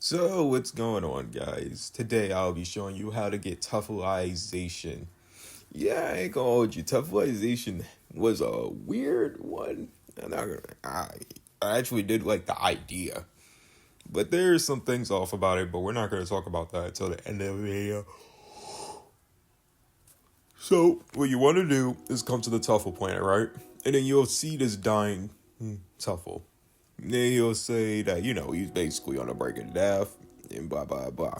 So, what's going on, guys? Today, I'll be showing you how to get Tuffleization. Yeah, I ain't gonna hold you. Tuffleization was a weird one. I'm not gonna, I actually did like the idea, but there's some things off about it, but we're not gonna talk about that until the end of the video. So, what you want to do is come to the Tuffle planet, right? And then you'll see this dying Tuffle. Then you'll say that, he's basically on the brink of death and blah, blah, blah.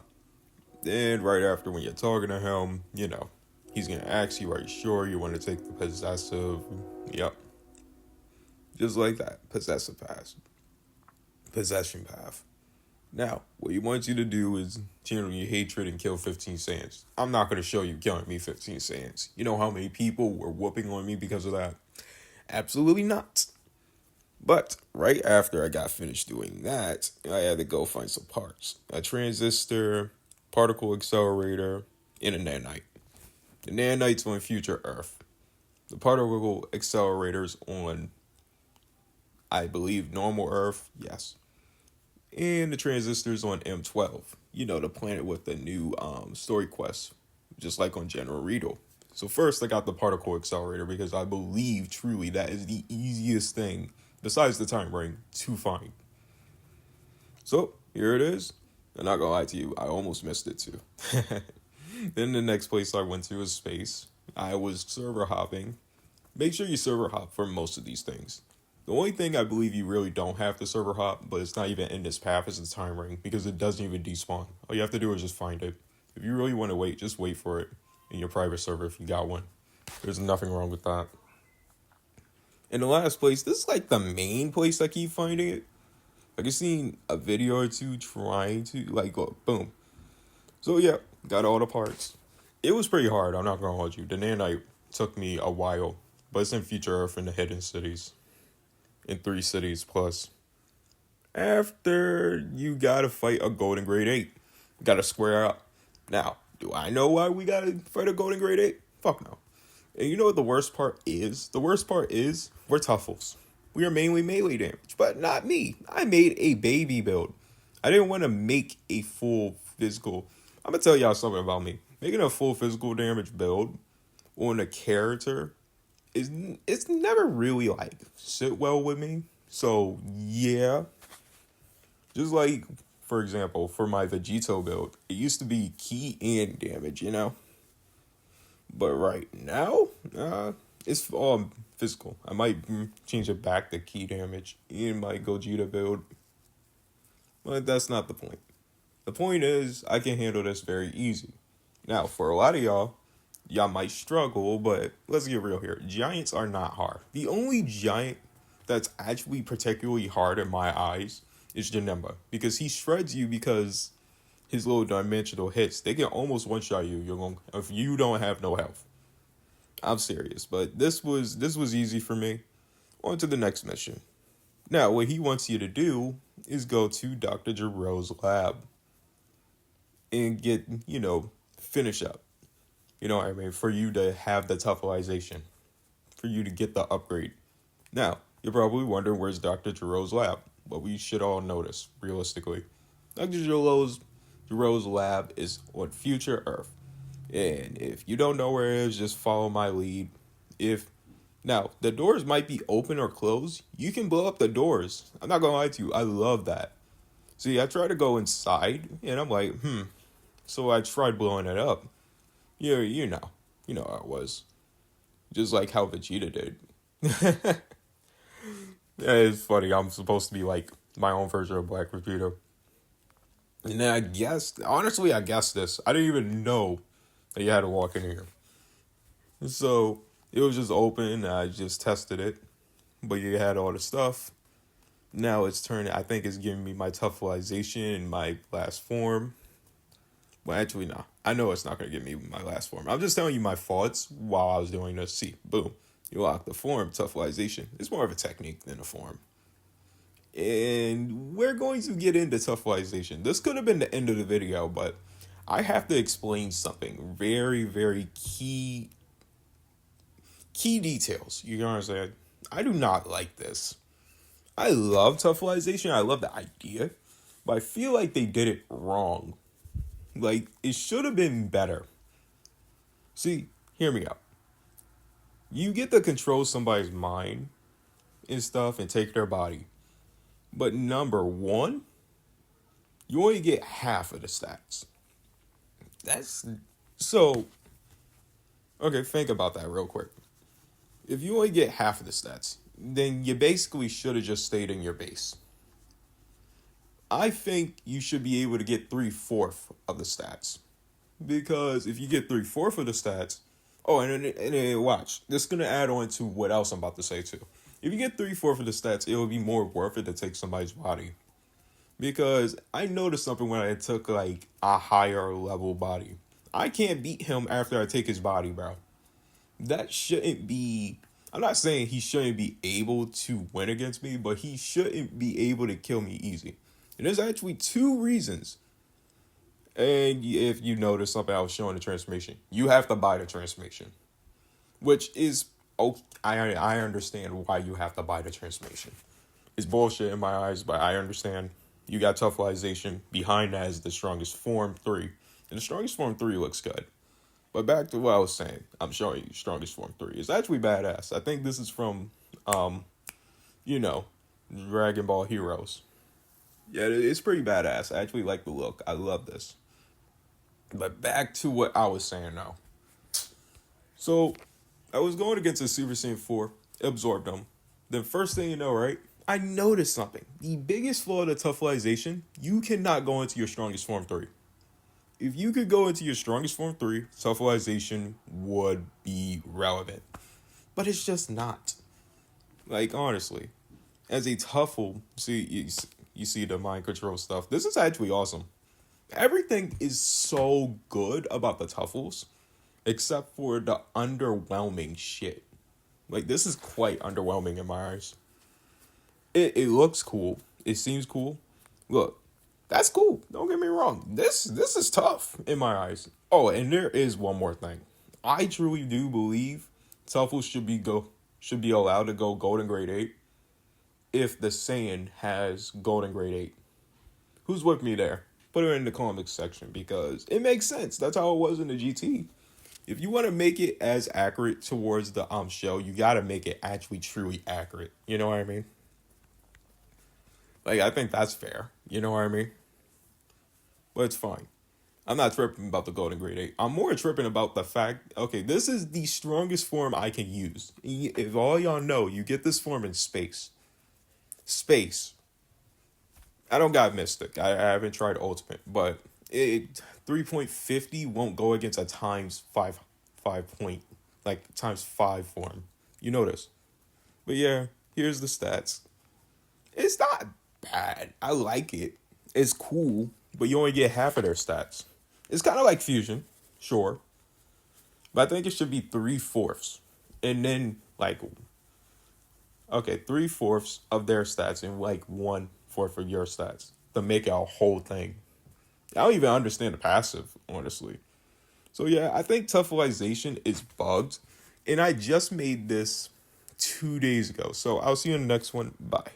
Then, right after when you're talking to him, he's going to ask you, are you sure you want to take the possessive? Yep. Just like that. Possession path. Now, what he wants you to do is channel your hatred and kill 15 Saiyans. I'm not going to show you killing me 15 Saiyans. You know how many people were whooping on me because of that? Absolutely not. But right after I got finished doing that, I had to go find some parts. A transistor, particle accelerator, and a nanite. The nanite's on future Earth. The particle accelerator's on, I believe, normal Earth, yes. And the transistor's on M12. The planet with the new story quest, just like on General Riedel. So first I got the particle accelerator because I believe truly that is the easiest thing, besides the time ring, to find. So here it is. I'm not gonna lie to you, I almost missed it too. Then the next place I went to was space. I was server hopping. Make sure you server hop for most of these things. The only thing I believe you really don't have to server hop, but it's not even in this path, is the time ring, because it doesn't even despawn. All you have to do is just find it. If you really want to wait, just wait for it in your private server if you got one. There's nothing wrong with that. In the last place, this is like the main place I keep finding it. Like I've seen a video or two trying to go boom. So yeah, got all the parts. It was pretty hard, I'm not gonna hold you. The nanite took me a while, but it's in future Earth in the hidden cities. In 3 cities plus. After you gotta fight a golden grade 8. Gotta square up. Now, do I know why we gotta fight a golden grade 8? Fuck no. And you know what the worst part is? The worst part is we're Tuffles. We are mainly melee damage, but not me. I made a baby build. I didn't want to make a full physical. I'm gonna tell y'all something about me. Making a full physical damage build on a character it's never really sit well with me. So yeah. Just like, for example, for my Vegito build, it used to be key and damage. But right now, it's all physical. I might change it back to key damage in my Gogeta build. But that's not the point. The point is, I can handle this very easy. Now, for a lot of y'all might struggle, but let's get real here. Giants are not hard. The only giant that's actually particularly hard in my eyes is Janemba, because he shreds you because his little dimensional hits, they can almost one-shot you. If you don't have no health. I'm serious, but this was easy for me. On to the next mission. Now, what he wants you to do is go to Dr. Giroux's lab and get, finish up. You know what I mean? For you to have the Tuffleization. For you to get the upgrade. Now, you're probably wondering where's Dr. Giroux's lab. But we should all notice, realistically. Dr. Giroux's lab is on future Earth. And if you don't know where it is, just follow my lead. Now, the doors might be open or closed. You can blow up the doors. I'm not going to lie to you. I love that. See, I tried to go inside, and I'm like, So I tried blowing it up. Yeah, you know how it was. Just like how Vegeta did. Yeah, it's funny. I'm supposed to be like my own version of Black Vegeta. And then I guessed this. I didn't even know that you had to walk in here. So it was just open. I just tested it. But you had all the stuff. Now it's turning, I think it's giving me my Tuffleization in my last form. Well, actually, no. I know it's not going to give me my last form. I'm just telling you my thoughts while I was doing this. See, boom. You lock the form, Tuffleization. It's more of a technique than a form. And we're going to get into Tuffleization. This could have been the end of the video, but I have to explain something very, very key details. You understand? I do not like this. I love Tuffleization. I love the idea. but I feel like they did it wrong. Like, it should have been better. See, hear me out. You get to control somebody's mind and stuff and take their body. But number one, you only get half of the stats. That's so okay, think about that real quick. If you only get half of the stats, then you basically should have just stayed in your base. I think you should be able to get 3/4 of the stats. Because if you get 3/4 of the stats, oh, and watch, this is gonna add on to what else I'm about to say too. If you get 3/4 of the stats, it will be more worth it to take somebody's body. Because I noticed something when I took like a higher level body. I can't beat him after I take his body, bro. That shouldn't be. I'm not saying he shouldn't be able to win against me, but he shouldn't be able to kill me easy. And there's actually two reasons. And if you notice something, I was showing the transformation. You have to buy the transformation, which is okay. I understand why you have to buy the transformation. It's bullshit in my eyes, but I understand. You got Tuffleization. Behind that is the strongest form 3. And the strongest form 3 looks good. But back to what I was saying. I'm showing you strongest form 3. It's actually badass. I think this is from, you know, Dragon Ball Heroes. Yeah, it's pretty badass. I actually like the look. I love this. But back to what I was saying now. So, I was going against a Super Saiyan 4. Absorbed him. Then first thing you know, right? I noticed something. The biggest flaw of the Tuffleization, you cannot go into your strongest form 3. If you could go into your strongest form 3, Tuffleization would be relevant. But it's just not. Like, honestly. As a Tuffle, you see the mind control stuff. This is actually awesome. Everything is so good about the Tuffles, except for the underwhelming shit. Like, this is quite underwhelming in my eyes. It looks cool. It seems cool. Look, that's cool. Don't get me wrong. This is tough in my eyes. Oh, and there is one more thing. I truly do believe Tuffle should be allowed to go Golden Grade 8 if the Saiyan has Golden Grade 8. Who's with me there? Put it in the comments section because it makes sense. That's how it was in the GT. If you want to make it as accurate towards the show, you got to make it actually truly accurate. You know what I mean? Like, I think that's fair. You know what I mean? But it's fine. I'm not tripping about the Golden Grade 8. I'm more tripping about the fact, okay, this is the strongest form I can use. If all y'all know, you get this form in space. Space. I don't got Mystic. I haven't tried Ultimate. But 3.50 won't go against a times 5 point, like times 5 form. You know this. But yeah, here's the stats. It's not bad. I like it. It's cool, but you only get half of their stats. It's kind of like Fusion, sure. But I think it should be 3/4. And then, like, okay, 3/4 of their stats and, like, 1/4 of your stats to make it a whole thing. I don't even understand the passive, honestly. So, yeah, I think Tuffleization is bugged. And I just made this 2 days ago. So, I'll see you in the next one. Bye.